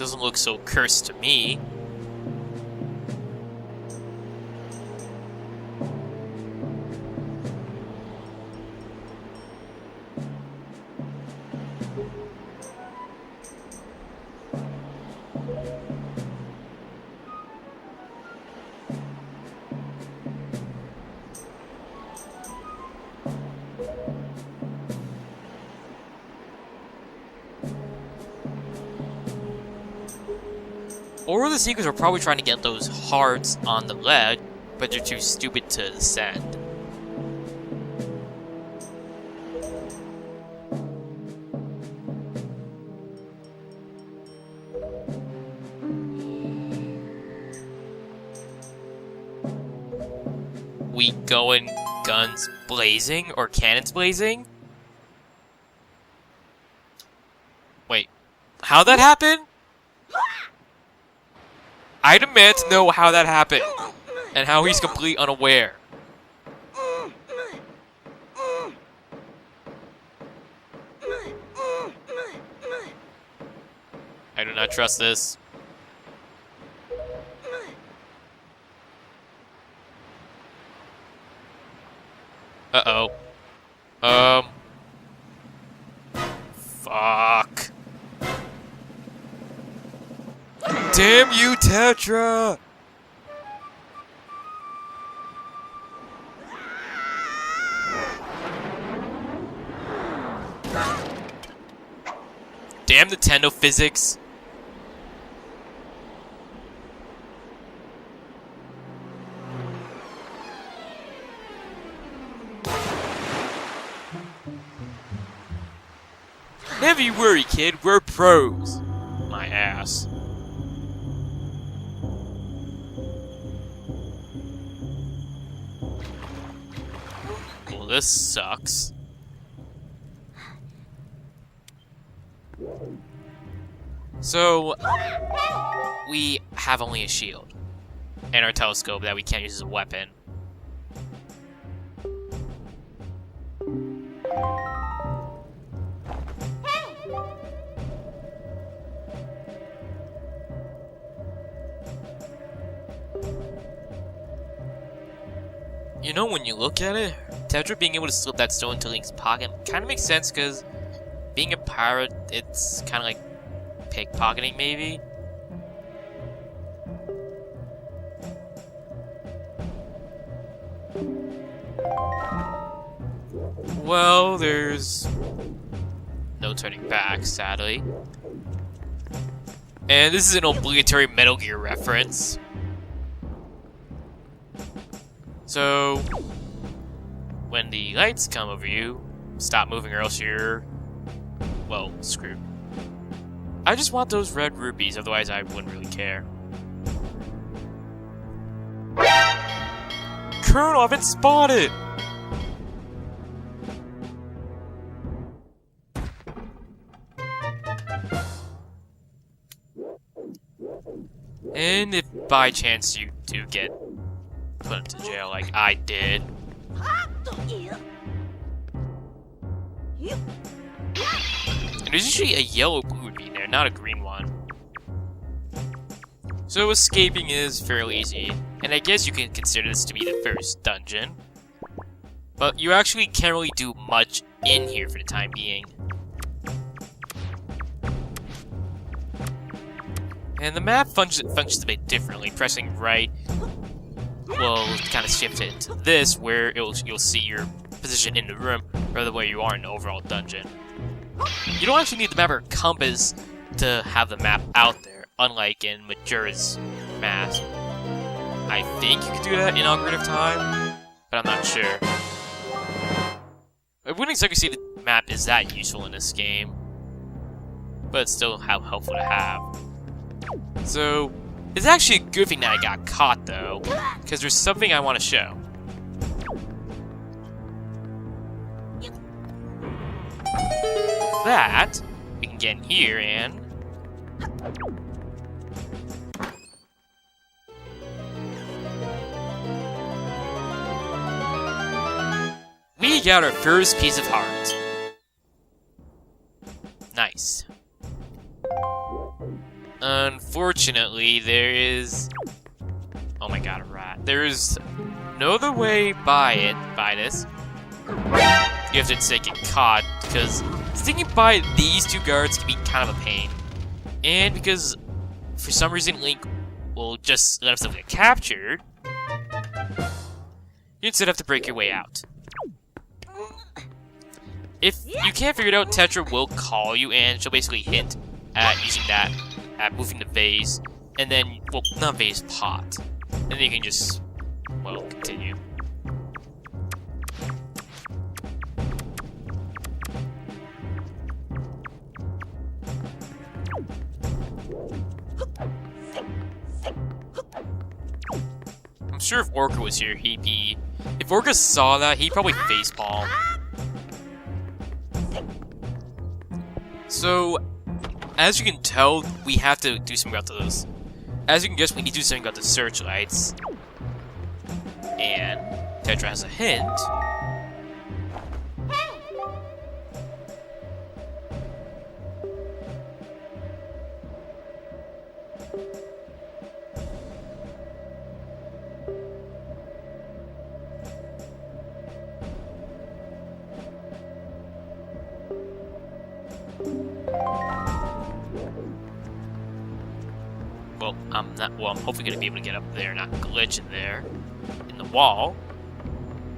doesn't look so cursed to me. Or the Seekers are probably trying to get those hearts on the ledge, but they're too stupid to ascend. We going guns blazing or cannons blazing? Wait, how'd that happen? I demand to know how that happened, and how he's completely unaware. I do not trust this. Uh-oh. Fuck. Damn you, Tetra! Damn Nintendo physics. Never you worry, kid. We're pros. My ass. Well, this sucks. So, we have only a shield and our telescope that we can't use as a weapon. You know, when you look at it, Tetra being able to slip that stone into Link's pocket kind of makes sense, because being a pirate, it's kind of like pickpocketing, maybe? Well, there's no turning back, sadly. And this is an obligatory Metal Gear reference. So, when the lights come over you, stop moving or else you're, well, screwed. I just want those red rupees, otherwise I wouldn't really care. Colonel, I've been spotted! And if by chance you do get put into jail like I did. And there's usually a yellow blue bean there, not a green one. So escaping is fairly easy, and I guess you can consider this to be the first dungeon. But you actually can't really do much in here for the time being. And the map functions a bit differently. Pressing right will kind of shift it to this, where you'll see your position in the room, rather where you are in the overall dungeon. You don't actually need the map or compass to have the map out there, unlike in Majora's Mask. I think you can do that in Ocarina of Time, but I'm not sure. I wouldn't exactly say the map is that useful in this game, but it's still helpful to have. So, it's actually a good thing that I got caught, though, because there's something I want to show. That, we can get in here and... we got our first piece of heart. Unfortunately, there is... Oh my god, a rat. There is no other way by this. You have to instead get caught, because sticking by these two guards can be kind of a pain. And because, for some reason, Link will just let himself get captured, you instead have to break your way out. If you can't figure it out, Tetra will call you, and she'll basically hint at using that, at moving the vase, and then, well, not vase, pot. And then you can just, well, continue. I'm sure if Orca was here, he'd be... If Orca saw that, he'd probably facepalm. So, as you can tell, we have to do something about those. As you can guess, we need to do something about the searchlights. And Tetra has a hint. Well, I'm hopefully gonna be able to get up there, not glitch in there, in the wall.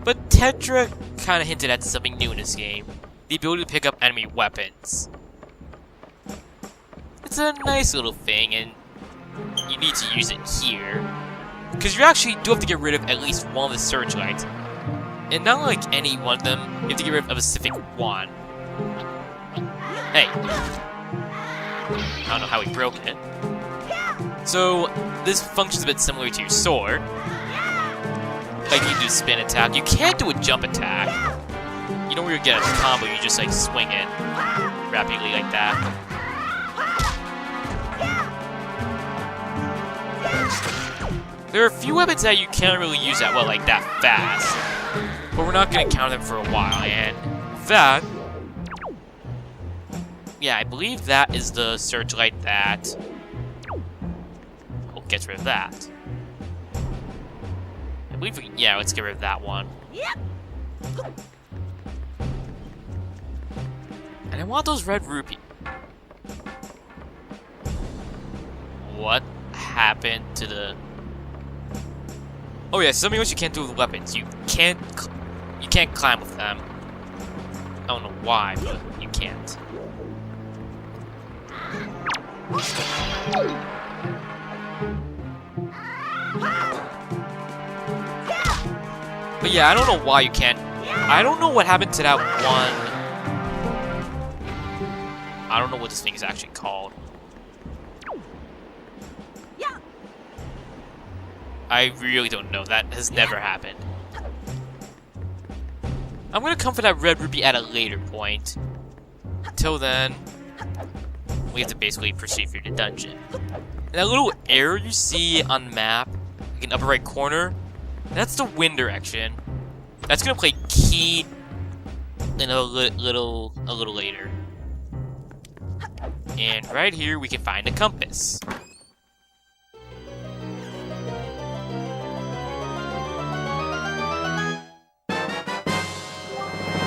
But Tetra kind of hinted at something new in this game: the ability to pick up enemy weapons. It's a nice little thing, and you need to use it here, because you actually do have to get rid of at least one of the searchlights, and not like any one of them. You have to get rid of a specific one. Hey, I don't know how he broke it. So, this functions a bit similar to your sword. Like, you do a spin attack. You can't do a jump attack. You don't really get a combo, you just, like, swing it rapidly like that. There are a few weapons that you can't really use that well, like that fast. But we're not going to count them for a while, and that... Yeah, I believe that is the searchlight that... gets rid of that. I believe we, yeah, let's get rid of that one. And I want those red rupees. What happened to the... Oh yeah, something else you can't do with weapons. You can't climb with them. I don't know why, but you can't. But yeah, I don't know why you can't. I don't know what happened to that one. I don't know what this thing is actually called. I really don't know. That has never happened. I'm gonna come for that red ruby at a later point. Until then, we have to basically proceed through the dungeon. And that little arrow you see on the map, like in the upper right corner, that's the wind direction. That's gonna play key in a little later. And right here we can find a compass.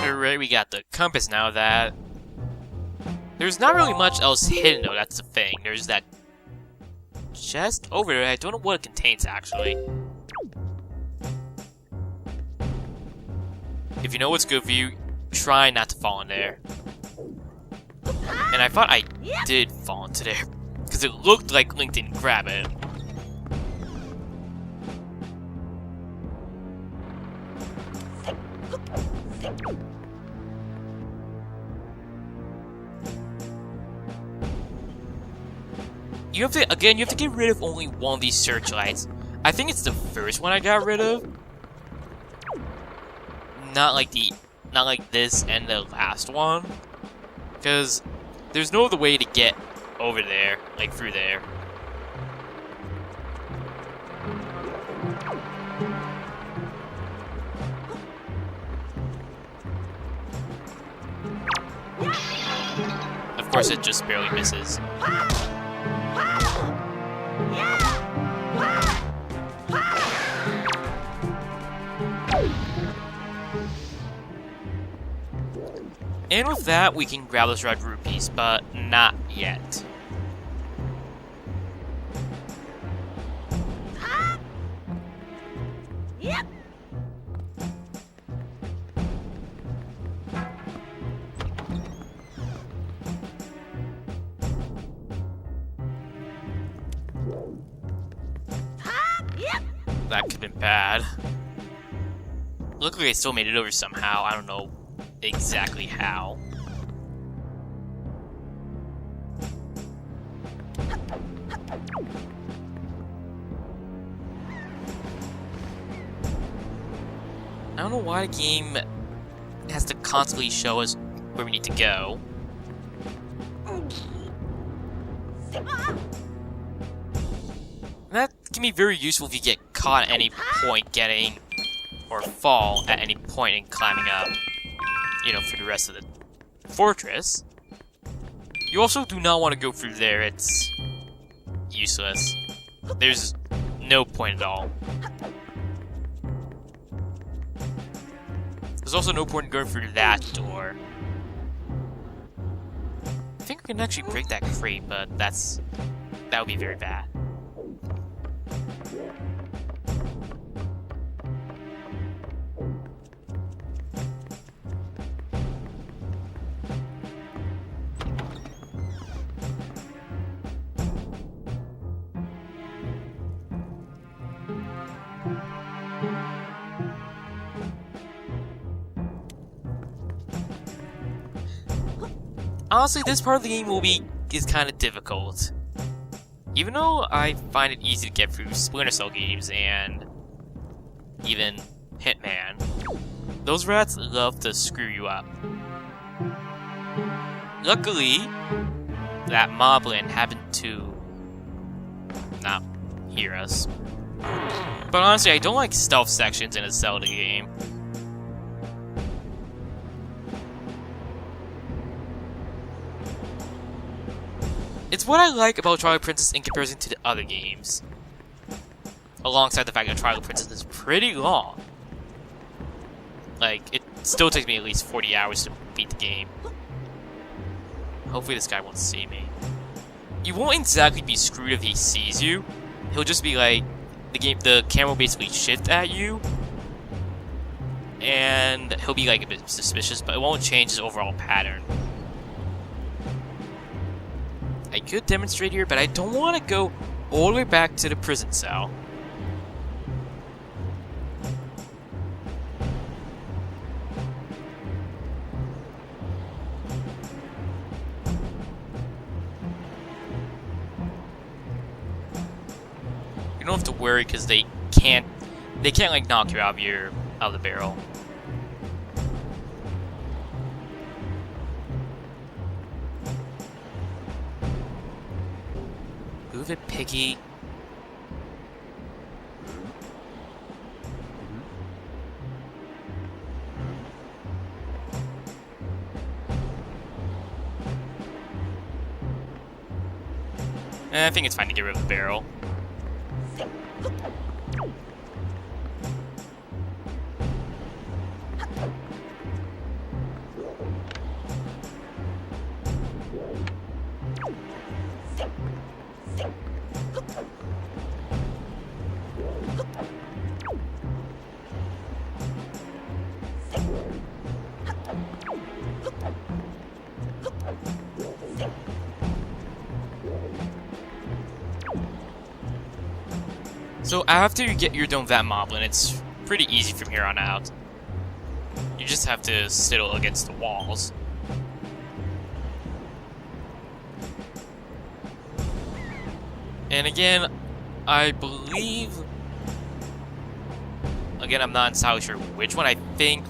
Alright, we got the compass now. That there's not really much else hidden though, that's the thing. There's that chest over there. I don't know what it contains actually. If you know what's good for you, try not to fall in there. And I thought I did fall into there, because it looked like Link didn't grab it. You have to get rid of only one of these searchlights. I think it's the first one I got rid of. Not like this and the last one. Because there's no other way to get over there, like through there. Of course, it just barely misses. And with that, we can grab those red rupees, but not yet. Yep. That could have been bad. Luckily, I still made it over somehow. I don't know exactly how. I don't know why the game has to constantly show us where we need to go. That can be very useful if you get caught at any point getting, or fall at any point in climbing up, you know, for the rest of the fortress. You also do not want to go through there, it's useless. There's no point at all. There's also no point in going through that door. I think we can actually break that crate, but that would be very bad. Honestly, this part of the game is kind of difficult. Even though I find it easy to get through Splinter Cell games and even Hitman, those rats love to screw you up. Luckily, that moblin happened to not hear us. But honestly, I don't like stealth sections in a Zelda game. It's what I like about Twilight Princess in comparison to the other games. Alongside the fact that Twilight Princess is pretty long. Like, it still takes me at least 40 hours to beat the game. Hopefully this guy won't see me. You won't exactly be screwed if he sees you. He'll just be like, the camera will basically shift at you. And he'll be like a bit suspicious, but it won't change his overall pattern. I could demonstrate here, but I don't want to go all the way back to the prison cell. You don't have to worry because they can't like knock you out of the barrel. Move it, piggy. I think it's fine to get rid of the barrel. So after you're done with that moblin, it's pretty easy from here on out. You just have to sidle against the walls. And again, I believe... Again, I'm not entirely sure which one. I think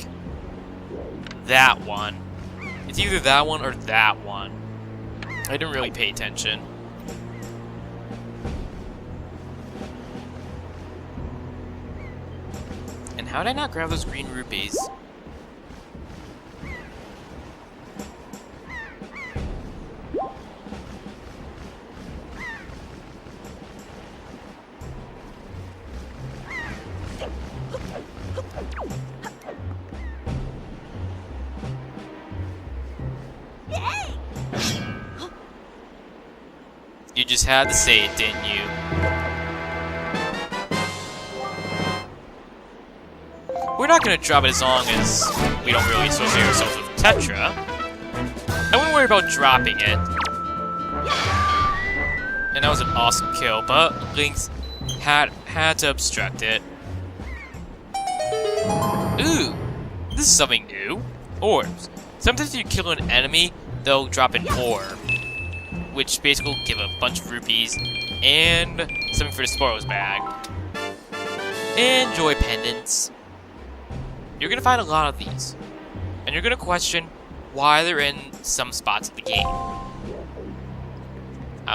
that one. It's either that one or that one. I didn't really pay attention. And how did I not grab those green rupees? You just had to say it, didn't you? We're not gonna drop it as long as we don't really associate ourselves with Tetra. I wouldn't worry about dropping it. And that was an awesome kill, but Lynx had to obstruct it. Ooh, this is something new. Orbs. Sometimes if you kill an enemy, they'll drop an orb, which basically will give a bunch of rupees and something for the spoils bag. And joy pendants. You're gonna find a lot of these, and you're gonna question why they're in some spots of the game. I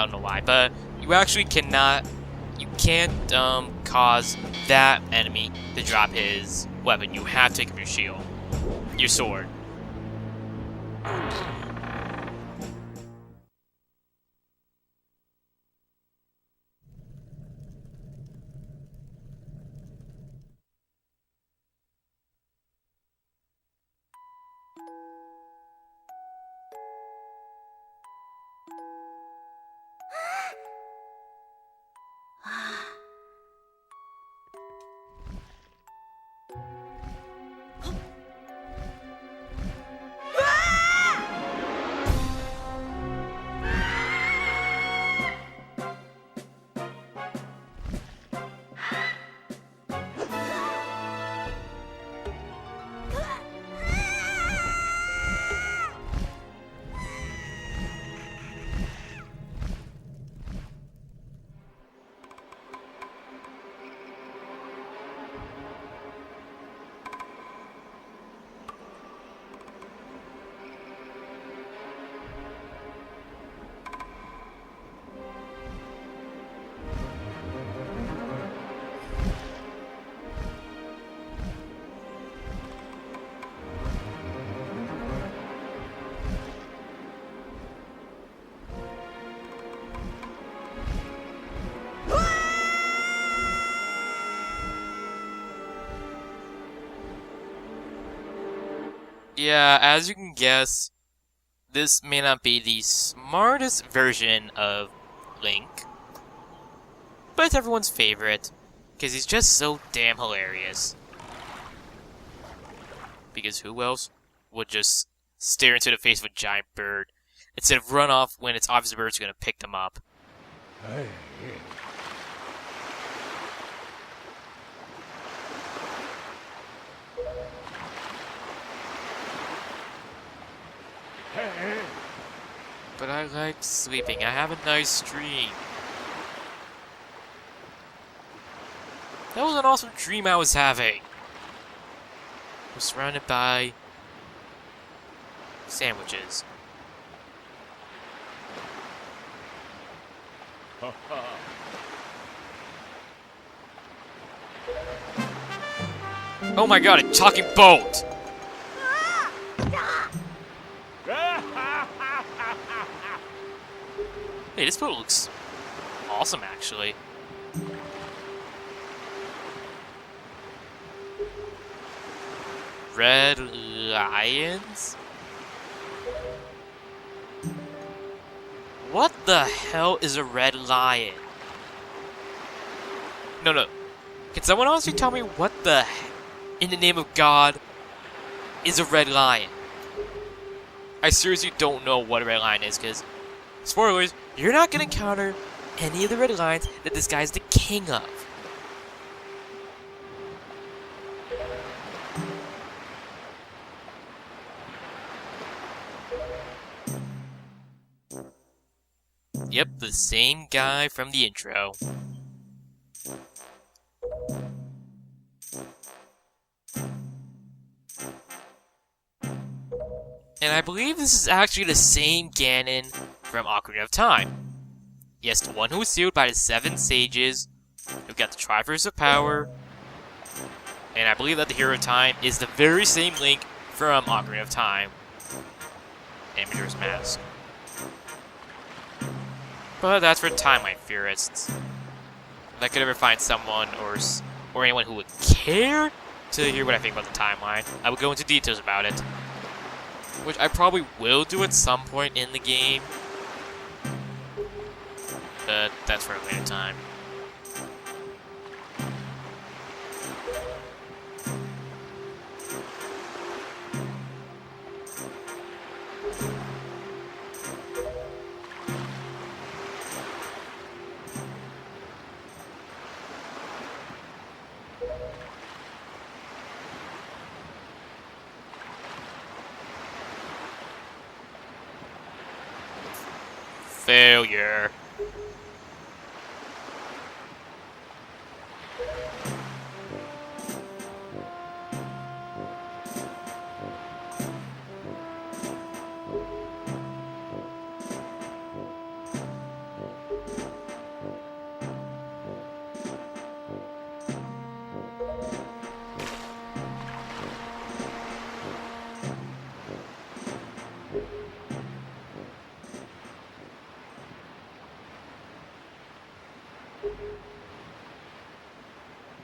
don't know why, but you actually cannot. You can't cause that enemy to drop his weapon. You have to take up your shield, your sword. Yeah, as you can guess, this may not be the smartest version of Link, but it's everyone's favorite, because he's just so damn hilarious. Because who else would just stare into the face of a giant bird, instead of run off when it's obvious the bird's gonna pick them up? Hey. But I like sleeping. I have a nice dream. That was an awesome dream I was having. I was surrounded by sandwiches. Oh my god, a talking boat! Hey, this boat looks awesome, actually. Red lions? What the hell is a red lion? No. Can someone honestly tell me what the in the name of God is a red lion? I seriously don't know what a red lion is, because spoilers, you're not gonna encounter any of the red lions that this guy's the king of. Yep, the same guy from the intro. And I believe this is actually the same Ganon from Ocarina of Time. Yes, the one who was sealed by the 7 sages, who got the Triverse of Power, and I believe that the Hero of Time is the very same Link from Ocarina of Time and Majora's Mask. But that's for timeline theorists. If I could ever find someone or anyone who would care to hear what I think about the timeline, I would go into details about it. Which I probably will do at some point in the game. but that's for a later time. Failure.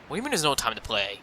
What do you mean there's no time to play?